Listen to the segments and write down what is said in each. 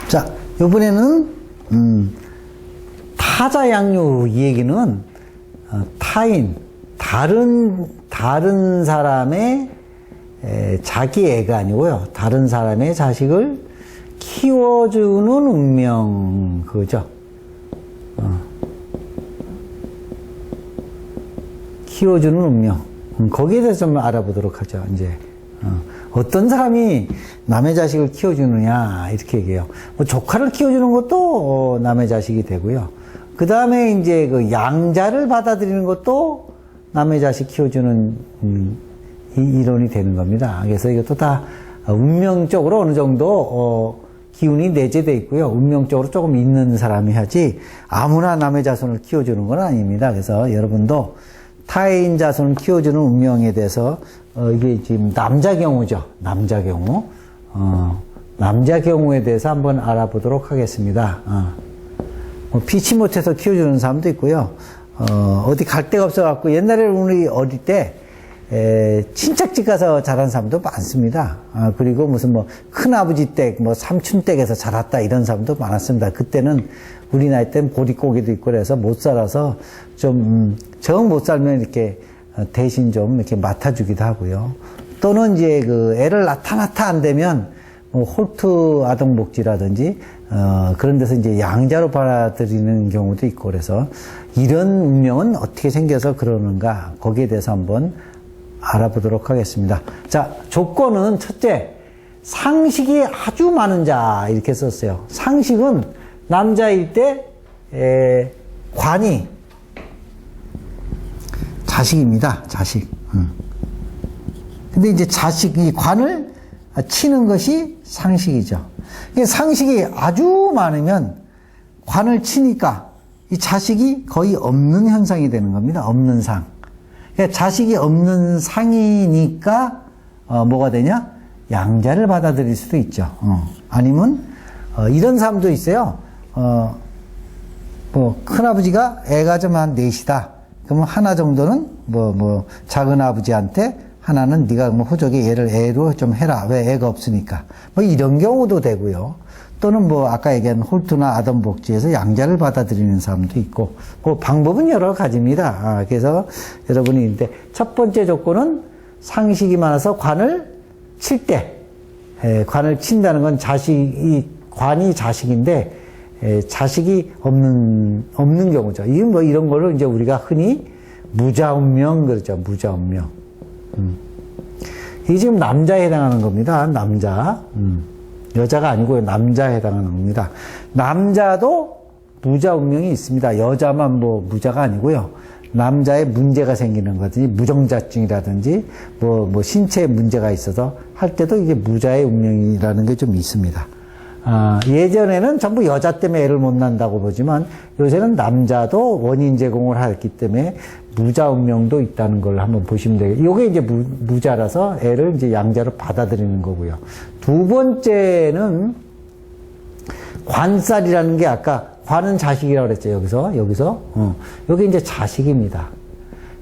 자, 요번에는, 타자 양육 이 얘기는, 타인, 다른 사람의 자기 애가 아니고요. 다른 사람의 자식을 키워주는 운명, 그거죠. 키워주는 운명. 거기에 대해서 좀 알아보도록 하죠, 이제. 어떤 사람이 남의 자식을 키워주느냐, 이렇게 얘기해요. 뭐 조카를 키워주는 것도 남의 자식이 되고요. 그 다음에 이제 그 양자를 받아들이는 것도 남의 자식 키워주는 이론이 되는 겁니다. 그래서 이것도 다 운명적으로 어느 정도 기운이 내재되어 있고요. 운명적으로 조금 있는 사람이 하지 아무나 남의 자손을 키워주는 건 아닙니다. 그래서 여러분도 타인 자손을 키워주는 운명에 대해서 이게 지금 남자 경우죠. 남자 경우. 남자 경우에 대해서 한번 알아보도록 하겠습니다. 뭐 피치 못해서 키워주는 사람도 있고요. 어디 갈 데가 없어갖고 옛날에 우리 어릴 때 친척집 가서 자란 사람도 많습니다. 그리고 무슨 뭐 큰아버지 댁, 뭐 삼촌 댁에서 자랐다 이런 사람도 많았습니다. 그때는 우리 나이 때는 보릿고기도 있고 그래서 못 살아서 좀 정 못 살면 이렇게 대신 좀 이렇게 맡아주기도 하고요. 또는 이제 그 애를 낳다 안 되면 뭐 홀트 아동복지라든지 그런 데서 이제 양자로 받아들이는 경우도 있고 그래서 이런 운명은 어떻게 생겨서 그러는가 거기에 대해서 한번 알아보도록 하겠습니다. 자, 조건은 첫째, 상식이 아주 많은 자 이렇게 썼어요. 상식은 남자일 때 관이 자식입니다. 자식. 근데 이제 자식이 관을 치는 것이 상식이죠. 상식이 아주 많으면 관을 치니까 이 자식이 거의 없는 현상이 되는 겁니다. 없는 상. 그러니까 자식이 없는 상이니까 뭐가 되냐? 양자를 받아들일 수도 있죠. 아니면 이런 사람도 있어요. 뭐 큰아버지가 애가 좀 한 넷이다. 그러면 하나 정도는 작은 아버지한테 하나는 네가 뭐 호적에 얘를 애로 좀 해라. 왜 애가 없으니까. 뭐 이런 경우도 되고요. 또는 뭐 아까 얘기한 홀트나 아동복지에서 양자를 받아들이는 사람도 있고 그 방법은 여러 가지입니다. 그래서 여러분이 이제 첫 번째 조건은 상식이 많아서 관을 칠 때 관을 친다는 건 관이 자식인데 자식이 없는 경우죠. 이건 뭐 이런 거를 이제 우리가 흔히 무자운명 그러죠. 무자운명. 이게 지금 남자에 해당하는 겁니다. 남자. 여자가 아니고요. 남자에 해당하는 겁니다. 남자도 무자 운명이 있습니다. 여자만 뭐 무자가 아니고요. 남자의 문제가 생기는 거든지 무정자증이라든지 뭐 신체에 문제가 있어서 할 때도 이게 무자의 운명이라는 게 좀 있습니다. 예전에는 전부 여자 때문에 애를 못 낳는다고 보지만 요새는 남자도 원인 제공을 했기 때문에 무자 운명도 있다는 걸 한번 보시면 되겠어요. 이게 이제 무자라서 애를 이제 양자로 받아들이는 거고요. 두 번째는 관살이라는 게 아까 관은 자식이라고 그랬죠. 여기서 여기 이제 자식입니다.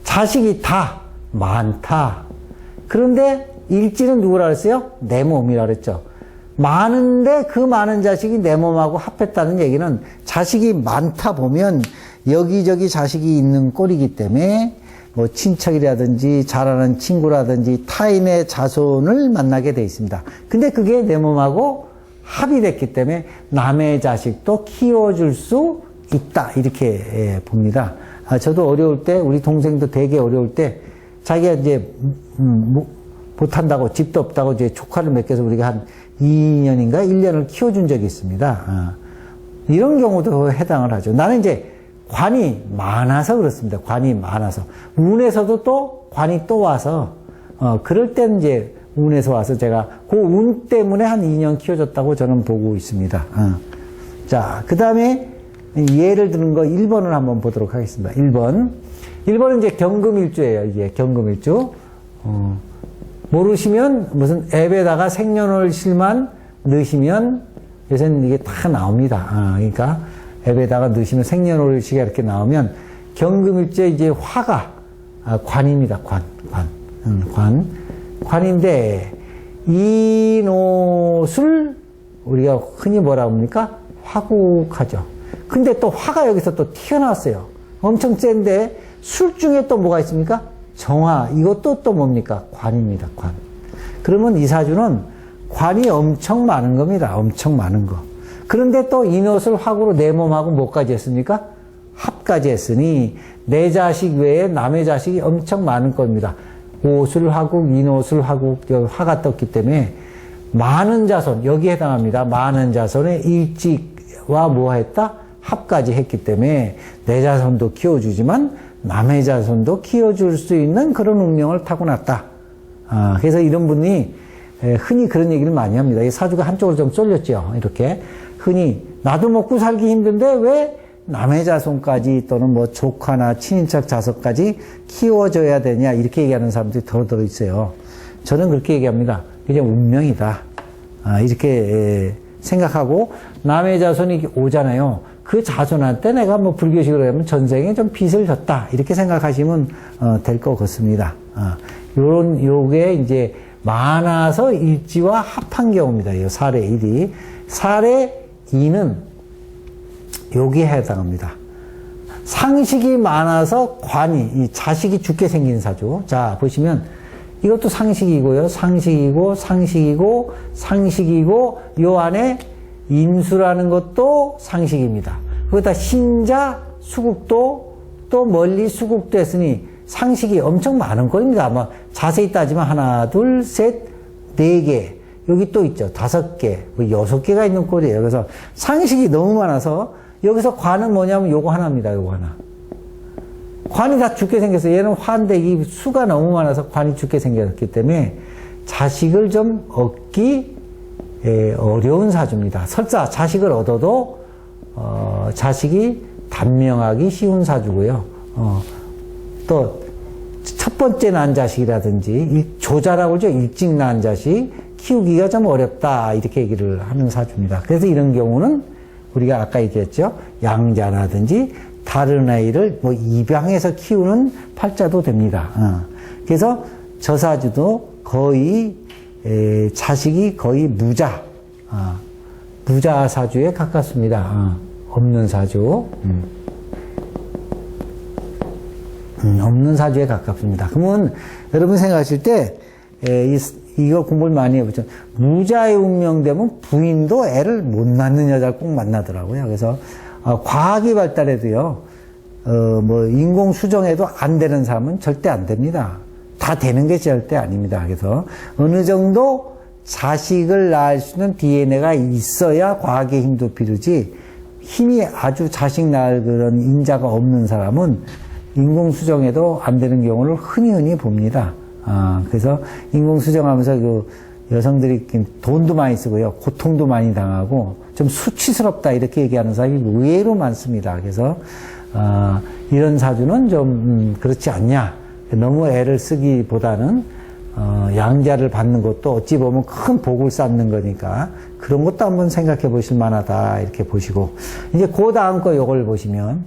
자식이 다 많다. 그런데 일지는 누구라 그랬어요? 내 몸이라 그랬죠. 많은데 그 많은 자식이 내 몸하고 합했다는 얘기는 자식이 많다 보면 여기저기 자식이 있는 꼴이기 때문에 뭐 친척이라든지 잘 아는 친구라든지 타인의 자손을 만나게 돼 있습니다. 근데 그게 내 몸하고 합이 됐기 때문에 남의 자식도 키워줄 수 있다 이렇게 봅니다. 저도 어려울 때 우리 동생도 되게 어려울 때 자기가 이제 못한다고 집도 없다고 이제 조카를 맡겨서 우리가 한 2년인가 1년을 키워준 적이 있습니다. 이런 경우도 해당을 하죠. 나는 이제 관이 많아서 그렇습니다. 관이 많아서. 운에서도 또 관이 또 와서, 그럴 땐 이제 운에서 와서 제가 그 운 때문에 한 2년 키워줬다고 저는 보고 있습니다. 자, 그 다음에 예를 드는 거 1번을 한번 보도록 하겠습니다. 1번은 이제 경금일주예요. 이게 경금일주. 모르시면 무슨 앱에다가 생년월일만 넣으시면 요새는 이게 다 나옵니다. 그러니까 앱에다가 넣으시면 생년월일시가 이렇게 나오면 경금일주에 이제 화가 관입니다. 관인데 이노술 우리가 흔히 뭐라 합니까? 화국하죠. 근데 또 화가 여기서 또 튀어나왔어요. 엄청 센데 술 중에 또 뭐가 있습니까? 정화. 이것도 또 뭡니까? 관입니다. 관. 그러면 이 사주는 관이 엄청 많은 겁니다. 엄청 많은 거. 그런데 또 인옷을 화구로 내 몸하고 뭐까지 했습니까? 합까지 했으니 내 자식 외에 남의 자식이 엄청 많은 겁니다. 옷을 화국, 인옷을 화국, 화가 떴기 때문에 많은 자손, 여기에 해당합니다. 많은 자손의 일찍와 뭐 했다? 합까지 했기 때문에 내 자손도 키워주지만 남의 자손도 키워줄 수 있는 그런 운명을 타고났다. 그래서 이런 분이 흔히 그런 얘기를 많이 합니다. 이 사주가 한쪽으로 좀 쏠렸죠. 이렇게 흔히 나도 먹고 살기 힘든데 왜 남의 자손까지 또는 뭐 조카나 친인척 자손까지 키워줘야 되냐 이렇게 얘기하는 사람들이 더러 있어요. 저는 그렇게 얘기합니다. 그냥 운명이다. 이렇게 생각하고 남의 자손이 오잖아요. 그 자손한테 내가 뭐 불교식으로 하면 전생에 좀 빚을 졌다. 이렇게 생각하시면 될 것 같습니다. 요게 이제 많아서 일지와 합한 경우입니다. 이 사례 1이. 사례 2는 여기에 해당합니다. 상식이 많아서 관이, 이 자식이 죽게 생긴 사주. 자, 보시면 이것도 상식이고요. 상식이고, 상식이고, 상식이고, 요 안에 인수라는 것도 상식입니다. 거기다 신자, 수국도, 또 멀리 수국도 했으니 상식이 엄청 많은 꼴입니다. 아마 자세히 따지면 하나, 둘, 셋, 네 개. 여기 또 있죠. 5개, 뭐 6개가 있는 꼴이에요. 그래서 상식이 너무 많아서 여기서 관은 뭐냐면 요거 하나입니다. 요거 하나. 관이 다 죽게 생겼어요. 얘는 화인데 이 수가 너무 많아서 관이 죽게 생겼기 때문에 자식을 좀 얻기 어려운 사주입니다. 설사 자식을 얻어도 자식이 단명하기 쉬운 사주고요. 또 첫 번째 난 자식이라든지 조자라고 그러죠. 일찍 난 자식 키우기가 좀 어렵다 이렇게 얘기를 하는 사주입니다. 그래서 이런 경우는 우리가 아까 얘기했죠. 양자라든지 다른 아이를 뭐 입양해서 키우는 팔자도 됩니다. 그래서 저 사주도 거의 자식이 거의 무자, 무자 사주에 가깝습니다. 없는 사주, 없는 사주에 가깝습니다. 그러면 여러분 생각하실 때 이거 공부를 많이 해보죠. 무자의 운명되면 부인도 애를 못 낳는 여자를 꼭 만나더라고요. 그래서 과학이 발달해도요, 뭐 인공 수정해도 안 되는 사람은 절대 안 됩니다. 다 되는 게 절대 아닙니다. 그래서 어느 정도 자식을 낳을 수 있는 DNA가 있어야 과학의 힘도 필요지, 힘이 아주 자식 낳을 그런 인자가 없는 사람은 인공 수정해도 안 되는 경우를 흔히 봅니다. 그래서 인공 수정하면서 그 여성들이 돈도 많이 쓰고요, 고통도 많이 당하고 좀 수치스럽다 이렇게 얘기하는 사람이 의외로 많습니다. 그래서 이런 사주는 좀 그렇지 않냐. 너무 애를 쓰기보다는 양자를 받는 것도 어찌 보면 큰 복을 쌓는 거니까 그런 것도 한번 생각해 보실 만하다 이렇게 보시고, 이제 그 다음 거 요걸 보시면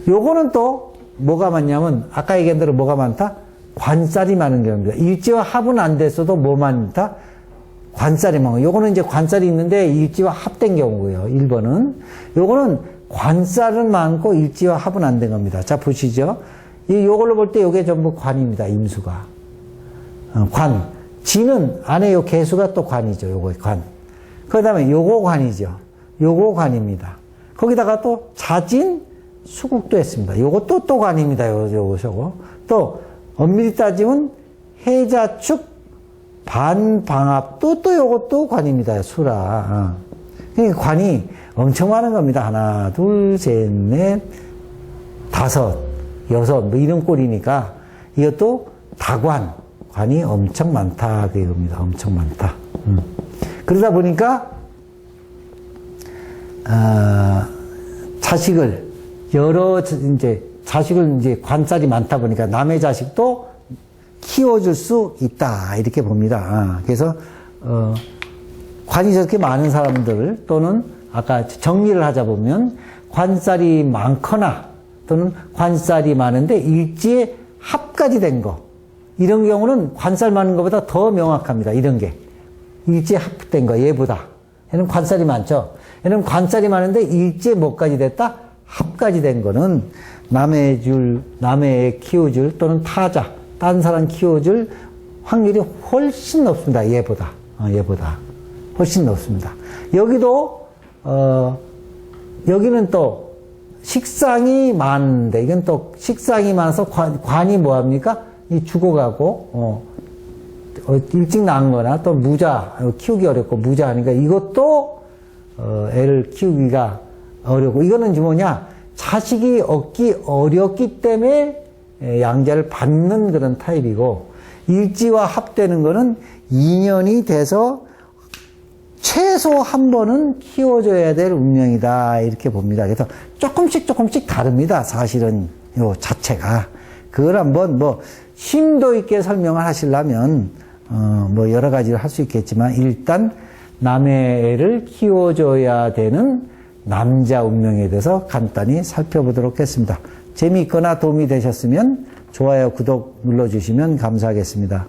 요거는 또 뭐가 많냐면 아까 얘기한 대로 뭐가 많다? 관살이 많은 경우입니다. 일지와 합은 안 됐어도 뭐 많다? 관살이 많고, 요거는 이제 관살이 있는데 일지와 합된 경우고요. 1번은 요거는 관살은 많고 일지와 합은 안 된 겁니다. 자, 보시죠. 요걸로 볼 때 요게 전부 관입니다. 임수가. 관. 지는 안에 요 개수가 또 관이죠. 요거 관. 그 다음에 요거 관이죠. 요거 관입니다. 거기다가 또 자진, 수국도 했습니다. 요것도 또 관입니다. 요거. 또 엄밀히 따지면 해자축, 반방합도 또 요것도 관입니다. 수라. 그러니까 관이 엄청 많은 겁니다. 하나, 둘, 셋, 넷, 다섯, 여섯, 뭐 이런 꼴이니까 이것도 다관, 관이 엄청 많다. 그겁니다. 엄청 많다. 그러다 보니까, 자식을, 자식을 이제 관살이 많다 보니까 남의 자식도 키워줄 수 있다. 이렇게 봅니다. 그래서, 관이 저렇게 많은 사람들 또는 아까 정리를 하자 보면 관살이 많거나 또는 관살이 많은데 일지에 합까지 된 거. 이런 경우는 관살 많은 것보다 더 명확합니다. 이런 게. 일제 합된 거, 얘보다. 얘는 관살이 많죠. 얘는 관살이 많은데 일제 뭐까지 됐다? 합까지 된 거는 남의 키워줄 또는 타자, 딴 사람 키워줄 확률이 훨씬 높습니다. 얘보다. 얘보다. 훨씬 높습니다. 여기도, 여기는 또 식상이 많은데, 이건 또 식상이 많아서 관이 뭐합니까? 이 죽어가고, 일찍 낳은 거나 또 무자, 키우기 어렵고 무자 하니까 이것도, 애를 키우기가 어렵고, 이거는 뭐냐? 자식이 얻기 어렵기 때문에 양자를 받는 그런 타입이고, 일지와 합되는 거는 2년이 돼서 최소 한 번은 키워줘야 될 운명이다. 이렇게 봅니다. 그래서 조금씩 다릅니다. 사실은 요 자체가. 그걸 한번 뭐 심도 있게 설명을 하시려면, 뭐 여러 가지를 할 수 있겠지만, 일단 남의 애를 키워줘야 되는 남자 운명에 대해서 간단히 살펴보도록 하겠습니다. 재미있거나 도움이 되셨으면 좋아요, 구독 눌러주시면 감사하겠습니다.